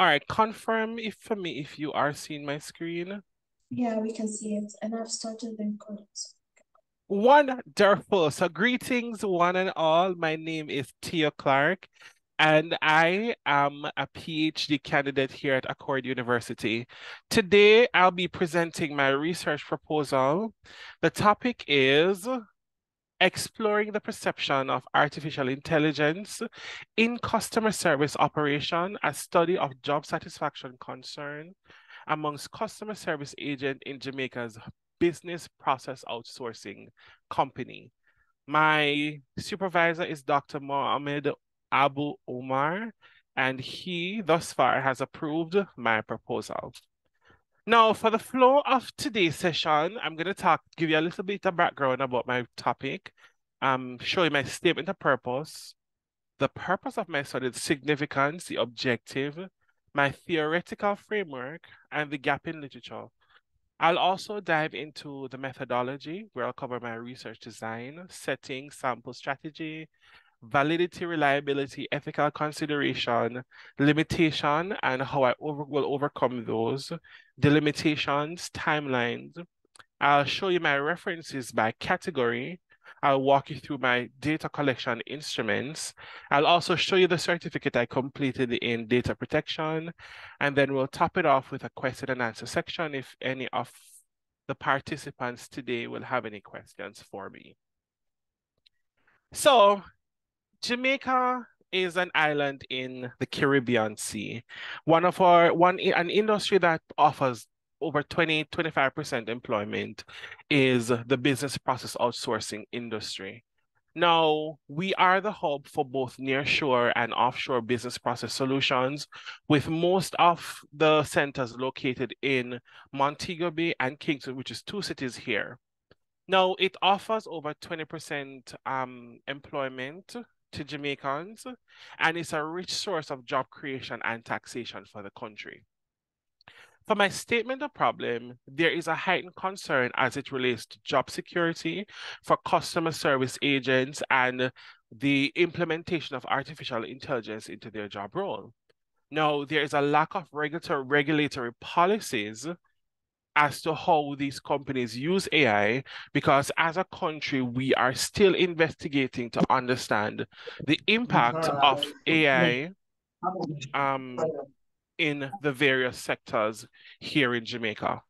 All right, confirm if for me if you are seeing my screen. Yeah, we can see it. And I've started the recording. Wonderful. So greetings, one and all. My name is Clarke, and I am a PhD candidate here at Accord University. Today, I'll be presenting my research proposal. The topic is exploring the perception of artificial intelligence in customer service operation, a study of job satisfaction concern amongst customer service agent in Jamaica's business process outsourcing company. My supervisor is Dr. Mohammed Abu Omar, and he thus far has approved my proposal. Now, for the flow of today's session, I'm going to give you a little bit of background about my topic, show you my statement of purpose, the purpose of my study, the significance, the objective, my theoretical framework, and the gap in literature. I'll also dive into the methodology, where I'll cover my research design, setting, sample strategy, validity, reliability, ethical consideration, limitation, and how will overcome those, the limitations, timelines. I'll show you my references by category. I'll walk you through my data collection instruments. I'll also show you the certificate I completed in data protection. And then we'll top it off with a question and answer section if any of the participants today will have any questions for me. So Jamaica is an island in the Caribbean Sea. An industry that offers over 25% employment is the business process outsourcing industry. Now, we are the hub for both nearshore and offshore business process solutions, with most of the centers located in Montego Bay and Kingston, which is two cities here. Now, it offers over 20% employment to Jamaicans, and it's a rich source of job creation and taxation for the country. For my statement of problem, there is a heightened concern as it relates to job security for customer service agents and the implementation of artificial intelligence into their job role. Now, there is a lack of regulatory policies as to how these companies use AI, because as a country, we are still investigating to understand the impact of AI um, in the various sectors here in Jamaica.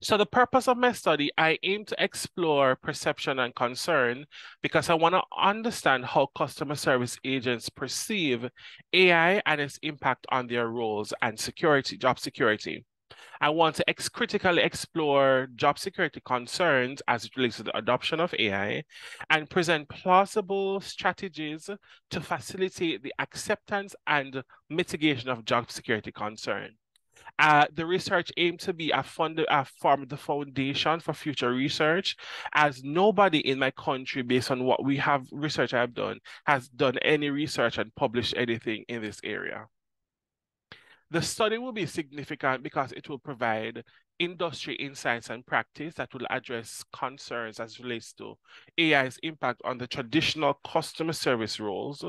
So the purpose of my study, I aim to explore perception and concern because I want to understand how customer service agents perceive AI and its impact on their roles and job security. I want to critically explore job security concerns as it relates to the adoption of AI and present plausible strategies to facilitate the acceptance and mitigation of job security concern. The research aimed to be form the foundation for future research, as nobody in my country, based on what we have research I've done, has done any research and published anything in this area. The study will be significant because it will provide industry insights and practice that will address concerns as relates to AI's impact on the traditional customer service roles.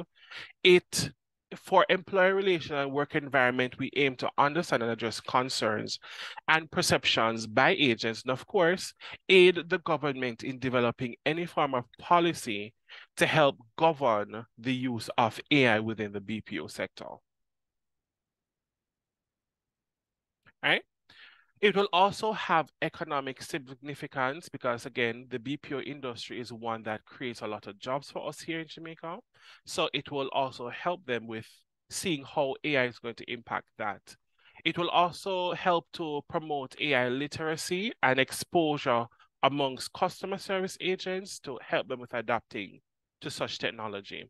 For employer relation and work environment, we aim to understand and address concerns and perceptions by agents, and of course, aid the government in developing any form of policy to help govern the use of AI within the BPO sector. Right? It will also have economic significance because, again, the BPO industry is one that creates a lot of jobs for us here in Jamaica. So it will also help them with seeing how AI is going to impact that. It will also help to promote AI literacy and exposure amongst customer service agents to help them with adapting to such technology.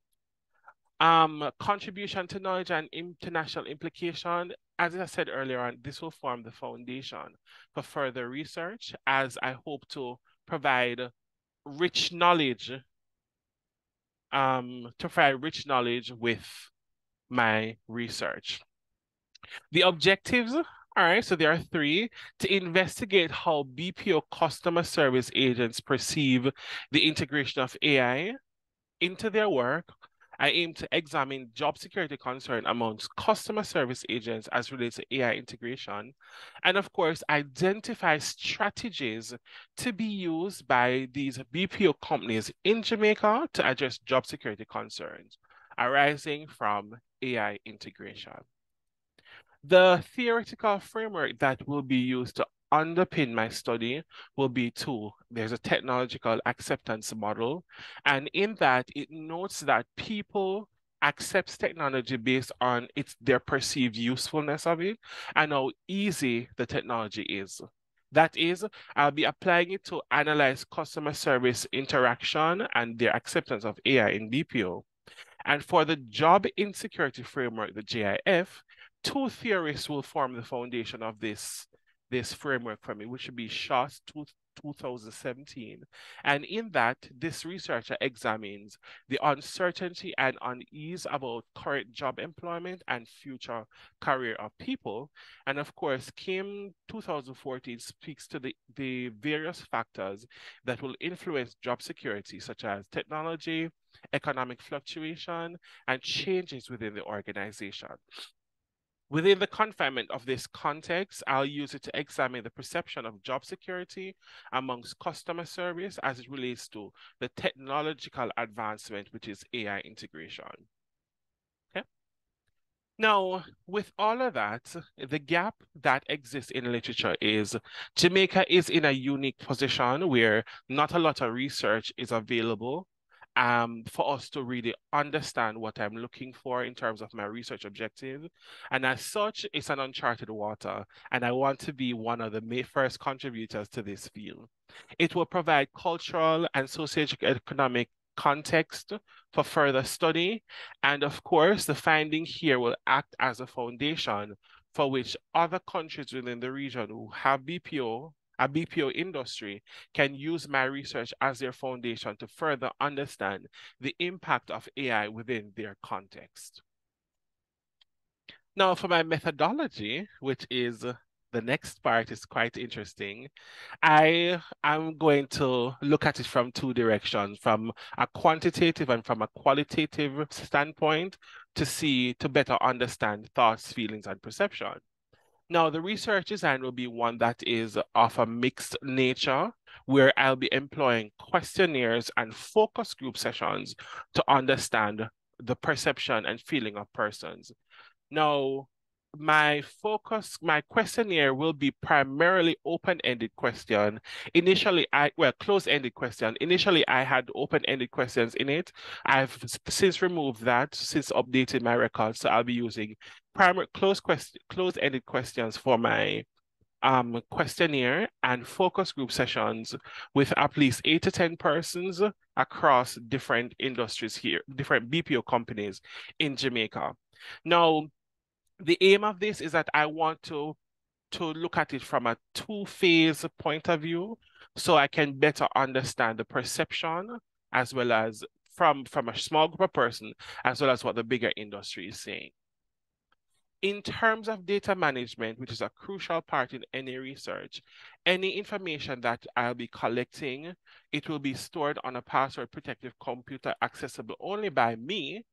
Contribution to knowledge and international implication. As I said earlier on, this will form the foundation for further research as I hope to provide rich knowledge, with my research. The objectives, all right, so there are three: to investigate how BPO customer service agents perceive the integration of AI into their work, I aim to examine job security concern amongst customer service agents as relates to AI integration, and of course, identify strategies to be used by these BPO companies in Jamaica to address job security concerns arising from AI integration. The theoretical framework that will be used to underpin my study will be two. There's a technological acceptance model, and in that it notes that people accepts technology based on their perceived usefulness of it and how easy the technology is. That is, I'll be applying it to analyze customer service interaction and their acceptance of AI in BPO. And for the job insecurity framework, the JIF, two theorists will form the foundation of this framework for me, which would be Shaw's 2017. And in that, this researcher examines the uncertainty and unease about current job employment and future career of people. And of course, Kim 2014 speaks to the various factors that will influence job security, such as technology, economic fluctuation, and changes within the organization. Within the confinement of this context, I'll use it to examine the perception of job security amongst customer service as it relates to the technological advancement, which is AI integration. Okay. Now, with all of that, the gap that exists in literature is Jamaica is in a unique position where not a lot of research is available for us to really understand what I'm looking for in terms of my research objective. And as such, it's an uncharted water, and I want to be one of the first contributors to this field. It will provide cultural and socioeconomic context for further study. And of course, the finding here will act as a foundation for which other countries within the region who have a BPO industry can use my research as their foundation to further understand the impact of AI within their context. Now, for my methodology, which is the next part is quite interesting. I am going to look at it from two directions, from a quantitative and from a qualitative standpoint to better understand thoughts, feelings, and perception. Now, the research design will be one that is of a mixed nature, where I'll be employing questionnaires and focus group sessions to understand the perception and feeling of persons. Now, my questionnaire will be primarily open-ended question. Close-ended question. Initially, I had open-ended questions in it. I've since removed that, since updated my records. So I'll be using close-ended questions for my questionnaire and focus group sessions with at least 8 to 10 persons across different industries here, different BPO companies in Jamaica. Now, the aim of this is that I want to look at it from a two-phase point of view so I can better understand the perception as well as from a small group of person as well as what the bigger industry is saying. In terms of data management, which is a crucial part in any research, any information that I'll be collecting, it will be stored on a password protected computer accessible only by me.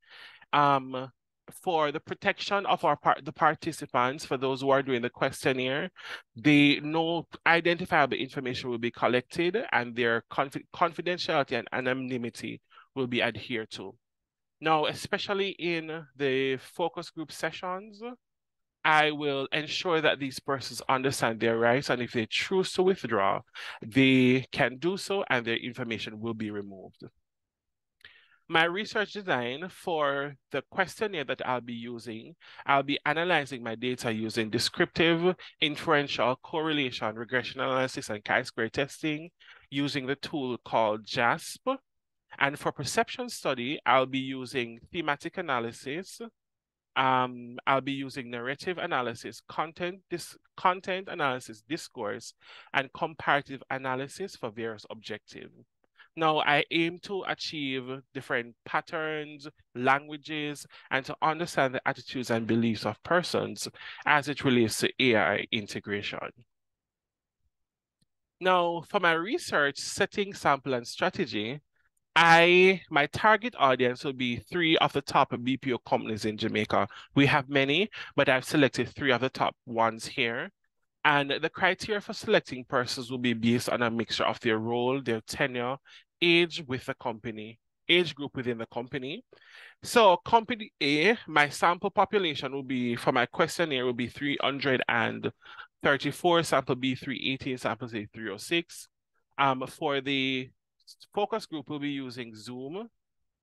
For the protection of the participants, for those who are doing the questionnaire, no identifiable information will be collected and their confidentiality and anonymity will be adhered to. Now, especially in the focus group sessions, I will ensure that these persons understand their rights, and if they choose to withdraw, they can do so and their information will be removed. My research design for the questionnaire that I'll be using, I'll be analyzing my data using descriptive, inferential, correlation, regression analysis, and chi-square testing using the tool called JASP. And for perception study, I'll be using thematic analysis. I'll be using narrative analysis, content analysis, discourse, and comparative analysis for various objectives. Now, I aim to achieve different patterns, languages, and to understand the attitudes and beliefs of persons as it relates to AI integration. Now, for my research, setting, sample, and strategy, My target audience will be three of the top BPO companies in Jamaica. We have many, but I've selected three of the top ones here. And the criteria for selecting persons will be based on a mixture of their role, their tenure, age with the company, age group within the company. So company A, my sample population will be, for my questionnaire, will be 334, sample B 318, sample C 306. For the focus group, we'll be using Zoom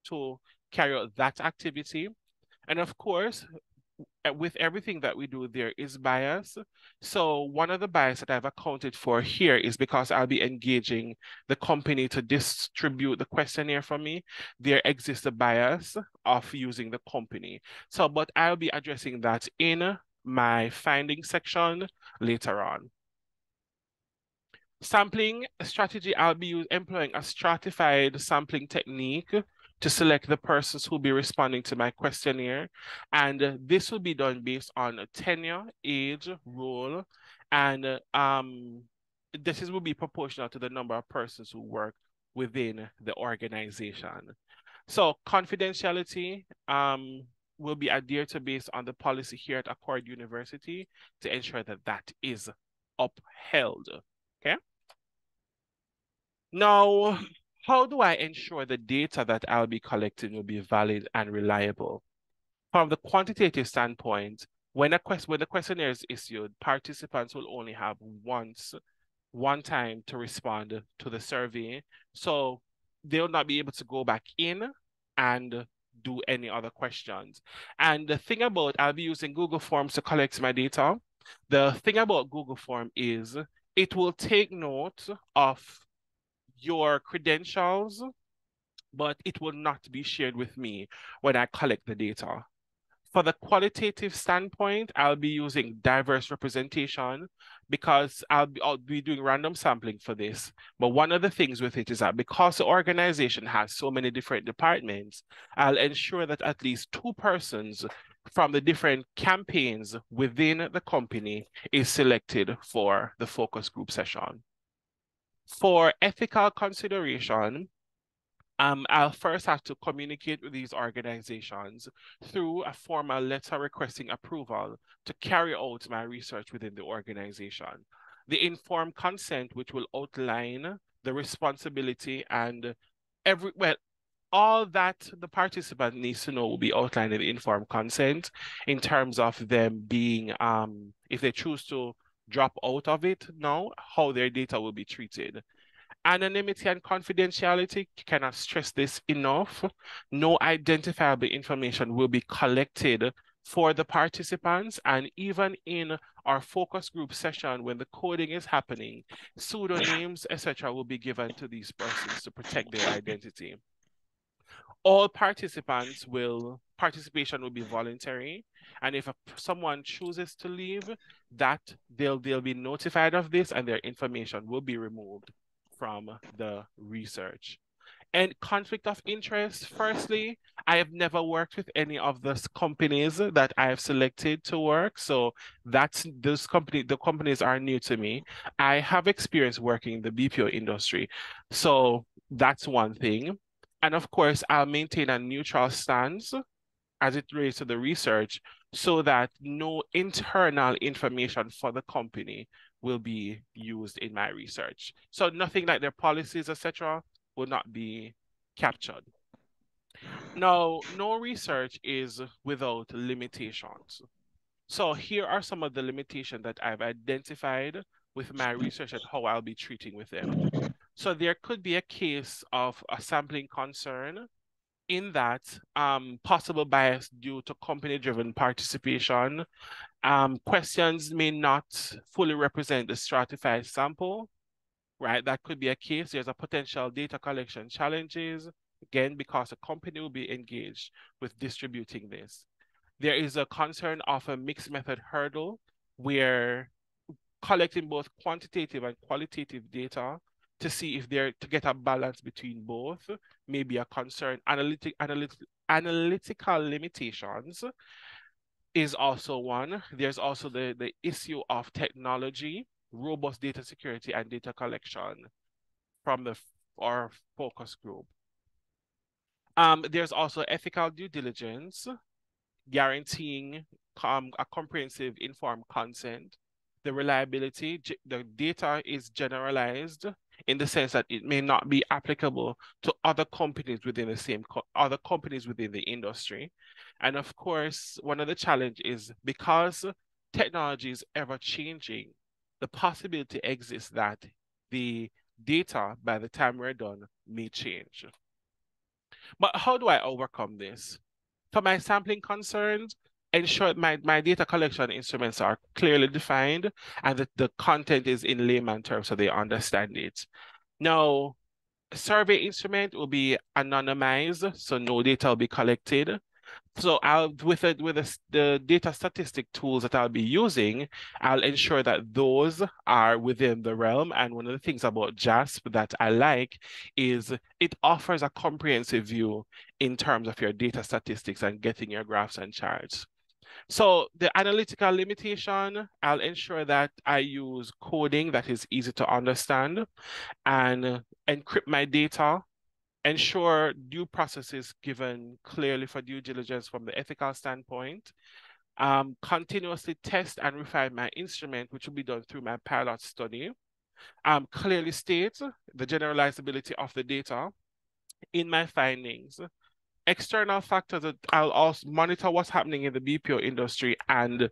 to carry out that activity. And of course, with everything that we do, there is bias. So one of the bias that I've accounted for here is because I'll be engaging the company to distribute the questionnaire for me. There exists a bias of using the company. So, but I'll be addressing that in my findings section later on. Sampling strategy, I'll be employing a stratified sampling technique to select the persons who will be responding to my questionnaire. And this will be done based on tenure, age, role, and will be proportional to the number of persons who work within the organization. So confidentiality will be adhered to based on the policy here at Accord University to ensure that that is upheld. Okay. Now, how do I ensure the data that I'll be collecting will be valid and reliable? From the quantitative standpoint, when the questionnaire is issued, participants will only have one time to respond to the survey. So they'll not be able to go back in and do any other questions. And the thing about, I'll be using Google Forms to collect my data. The thing about Google Form is it will take note of your credentials, but it will not be shared with me when I collect the data. For the qualitative standpoint, I'll be using diverse representation because I'll be doing random sampling for this. But one of the things with it is that because the organization has so many different departments, I'll ensure that at least two persons from the different campaigns within the company is selected for the focus group session. For ethical consideration, I'll first have to communicate with these organizations through a formal letter requesting approval to carry out my research within the organization. The informed consent, which will outline the responsibility and all that the participant needs to know will be outlined in the informed consent in terms of them being, if they choose to drop out of it now, how their data will be treated. Anonymity and confidentiality, cannot stress this enough. No identifiable information will be collected for the participants, and even in our focus group session when the coding is happening, pseudonyms, etc., will be given to these persons to protect their identity. All participation will be voluntary, and if someone chooses to leave, that they'll be notified of this and their information will be removed from the research. And conflict of interest, firstly, I have never worked with any of those companies that I have selected to work. So the companies are new to me. I have experience working in the BPO industry. So that's one thing. And of course, I'll maintain a neutral stance as it relates to the research so that no internal information for the company will be used in my research. So nothing like their policies, etc., will not be captured. Now, no research is without limitations. So here are some of the limitations that I've identified with my research and how I'll be treating with them. So there could be a case of a sampling concern in that possible bias due to company-driven participation. Questions may not fully represent the stratified sample, right? That could be a case. There's a potential data collection challenges, again, because the company will be engaged with distributing this. There is a concern of a mixed method hurdle where collecting both quantitative and qualitative data to see if they're to get a balance between both may be a concern. Analytical limitations is also one. There's also the issue of technology, robust data security, and data collection from our focus group. There's also ethical due diligence, guaranteeing a comprehensive informed consent. The reliability, the data is generalized in the sense that it may not be applicable to other companies within the other companies within the industry. And of course, one of the challenges is because technology is ever changing, the possibility exists that the data by the time we're done may change. But how do I overcome this? For my sampling concerns, ensure my data collection instruments are clearly defined and that the content is in layman terms so they understand it. Now, survey instrument will be anonymized, so no data will be collected. So I'll the data statistic tools that I'll be using, I'll ensure that those are within the realm. And one of the things about JASP that I like is it offers a comprehensive view in terms of your data statistics and getting your graphs and charts. So the analytical limitation, I'll ensure that I use coding that is easy to understand and encrypt my data, ensure due processes given clearly for due diligence from the ethical standpoint, continuously test and refine my instrument, which will be done through my pilot study, clearly state the generalizability of the data in my findings, external factors that I'll also monitor what's happening in the BPO industry and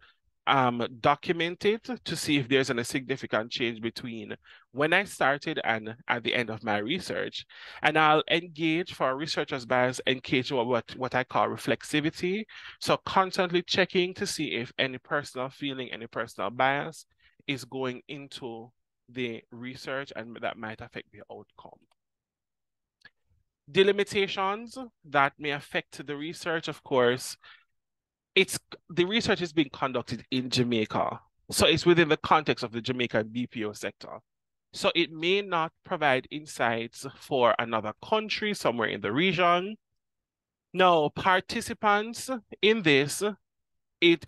document it to see if there's any significant change between when I started and at the end of my research. And I'll engage for researcher's bias, engage what I call reflexivity. So constantly checking to see if any personal feeling, any personal bias is going into the research and that might affect the outcome. Delimitations that may affect the research, of course, the research is being conducted in Jamaica. So it's within the context of the Jamaican BPO sector. So it may not provide insights for another country somewhere in the region. Now, participants in this,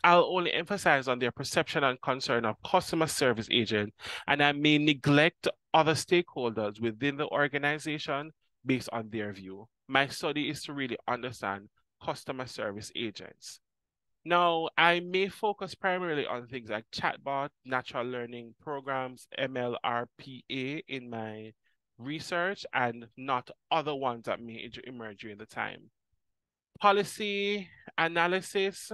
I'll only emphasize on their perception and concern of customer service agent, and I may neglect other stakeholders within the organization based on their view. My study is to really understand customer service agents. Now, I may focus primarily on things like chatbot, natural learning programs, MLRPA in my research, and not other ones that may emerge during the time. Policy analysis.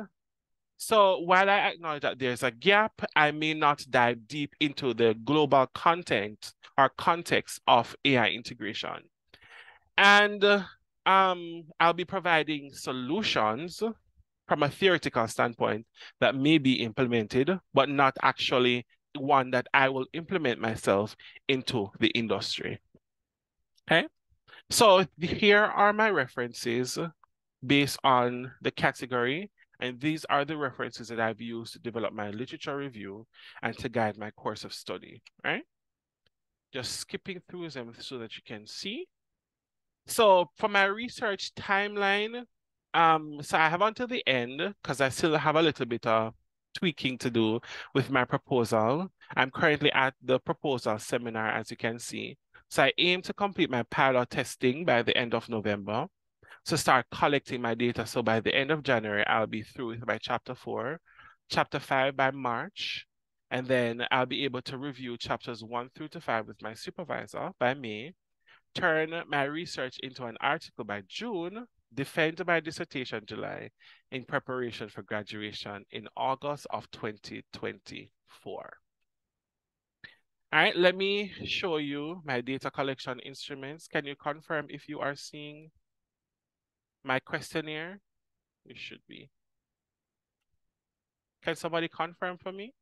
So while I acknowledge that there's a gap, I may not dive deep into the global content or context of AI integration. And I'll be providing solutions from a theoretical standpoint that may be implemented, but not actually one that I will implement myself into the industry. Okay, so here are my references based on the category, and these are the references that I've used to develop my literature review and to guide my course of study, right? Just skipping through them so that you can see. So for my research timeline, so I have until the end because I still have a little bit of tweaking to do with my proposal. I'm currently at the proposal seminar, as you can see. So I aim to complete my pilot testing by the end of November. So start collecting my data. So by the end of January, I'll be through with my chapter 4, chapter 5 by March, and then I'll be able to review chapters 1 through to 5 with my supervisor by May, turn my research into an article by June, defend my dissertation July, in preparation for graduation in August of 2024. All right, let me show you my data collection instruments. Can you confirm if you are seeing my questionnaire? You should be. Can somebody confirm for me?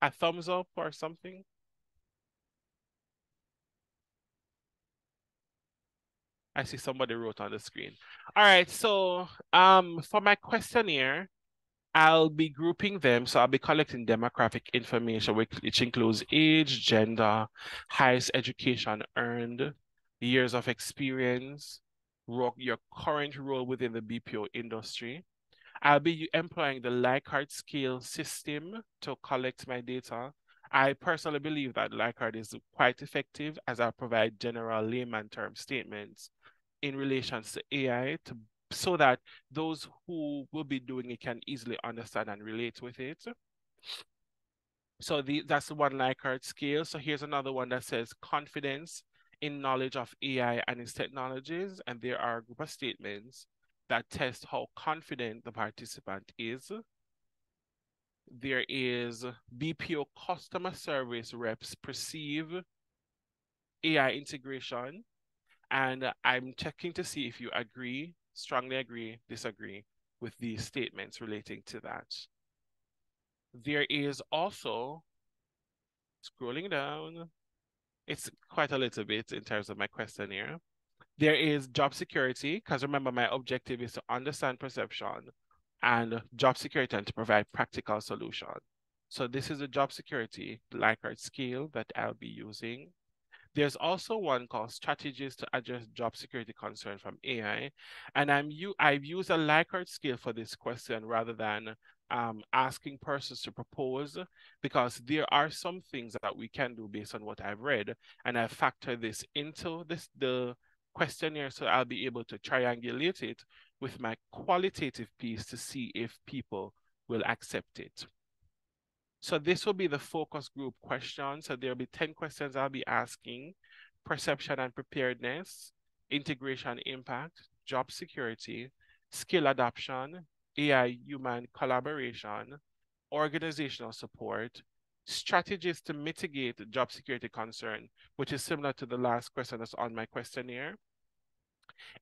A thumbs up or something? I see somebody wrote on the screen. All right, so for my questionnaire, I'll be grouping them. So I'll be collecting demographic information, which includes age, gender, highest education earned, years of experience, your current role within the BPO industry. I'll be employing the Likert scale system to collect my data. I personally believe that Likert is quite effective as I provide general layman term statements in relation to AI so that those who will be doing it can easily understand and relate with it. So that's the one Likert scale. So here's another one that says confidence in knowledge of AI and its technologies. And there are a group of statements that test how confident the participant is. There is BPO customer service reps perceive AI integration. And I'm checking to see if you agree, strongly agree, disagree with these statements relating to that. There is also, scrolling down, it's quite a little bit in terms of my questionnaire. There is job security, because remember, my objective is to understand perception and job security and to provide practical solution. So this is a job security Likert scale that I'll be using. There's also one called Strategies to Address Job Security Concern from AI. And I've used a Likert scale for this question rather than asking persons to propose, because there are some things that we can do based on what I've read. And I factor this into the questionnaire, so I'll be able to triangulate it with my qualitative piece to see if people will accept it. So this will be the focus group question. So there'll be 10 questions I'll be asking: perception and preparedness, integration impact, job security, skill adoption, AI human collaboration, organizational support, strategies to mitigate job security concern, which is similar to the last question that's on my questionnaire,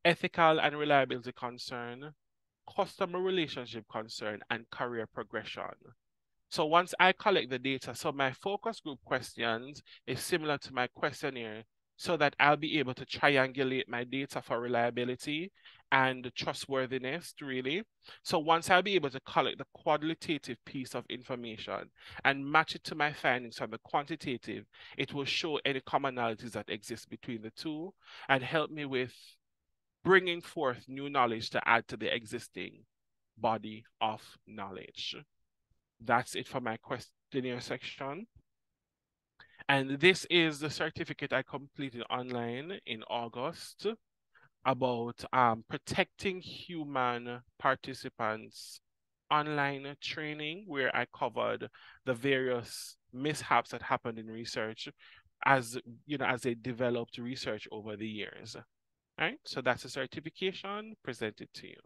ethical and reliability concern, customer relationship concern, and career progression. So once I collect the data, so my focus group questions is similar to my questionnaire, so that I'll be able to triangulate my data for reliability and trustworthiness, really. So once I'll be able to collect the qualitative piece of information and match it to my findings from the quantitative, it will show any commonalities that exist between the two and help me with bringing forth new knowledge to add to the existing body of knowledge. That's it for my questionnaire section. And this is the certificate I completed online in August about protecting human participants online training, where I covered the various mishaps that happened in research as as they developed research over the years. All right, so that's a certification presented to you.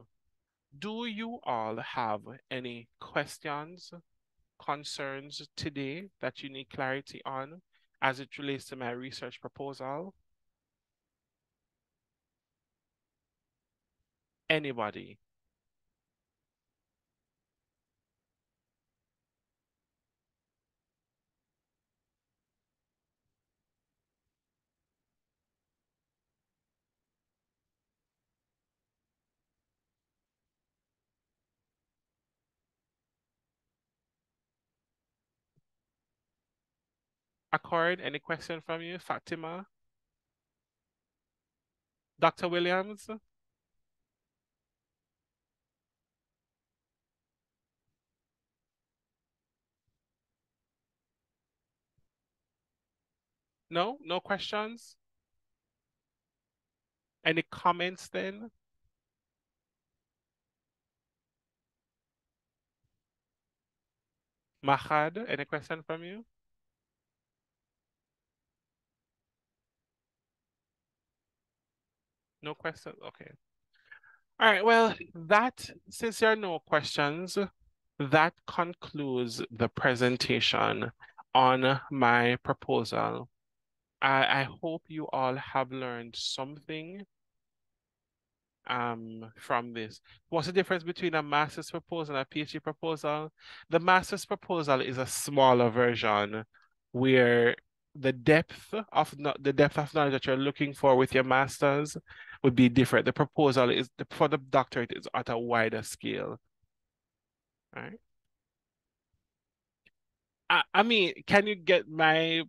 Do you all have any questions, concerns today that you need clarity on as it relates to my research proposal? Anybody? Accord, any question from you? Fatima? Dr. Williams? No? No questions? Any comments then? Mahad, any question from you? No questions? Okay. All right, well, since there are no questions, that concludes the presentation on my proposal. I hope you all have learned something from this. What's the difference between a master's proposal and a PhD proposal? The master's proposal is a smaller version where the depth of knowledge that you're looking for with your master's would be different. The proposal is for the doctorate is at a wider scale. All right. I mean, can you get my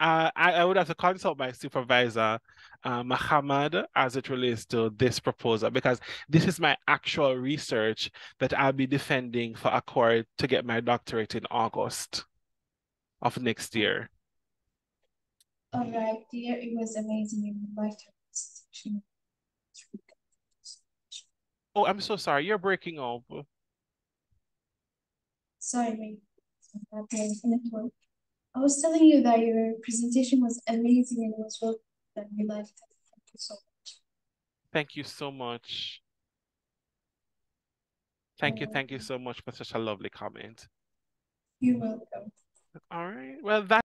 I would have to consult my supervisor, Muhammad, as it relates to this proposal, because this is my actual research that I'll be defending for Accord to get my doctorate in August. of next year. All right, dear. It was amazing. You would like to presentation. Oh, I'm so sorry. You're breaking up. Sorry, my network. I was telling you that your presentation was amazing and it was well done. We liked it. Thank you so much. Thank you so much. Thank you so much for such a lovely comment. You're welcome. All right. Well, that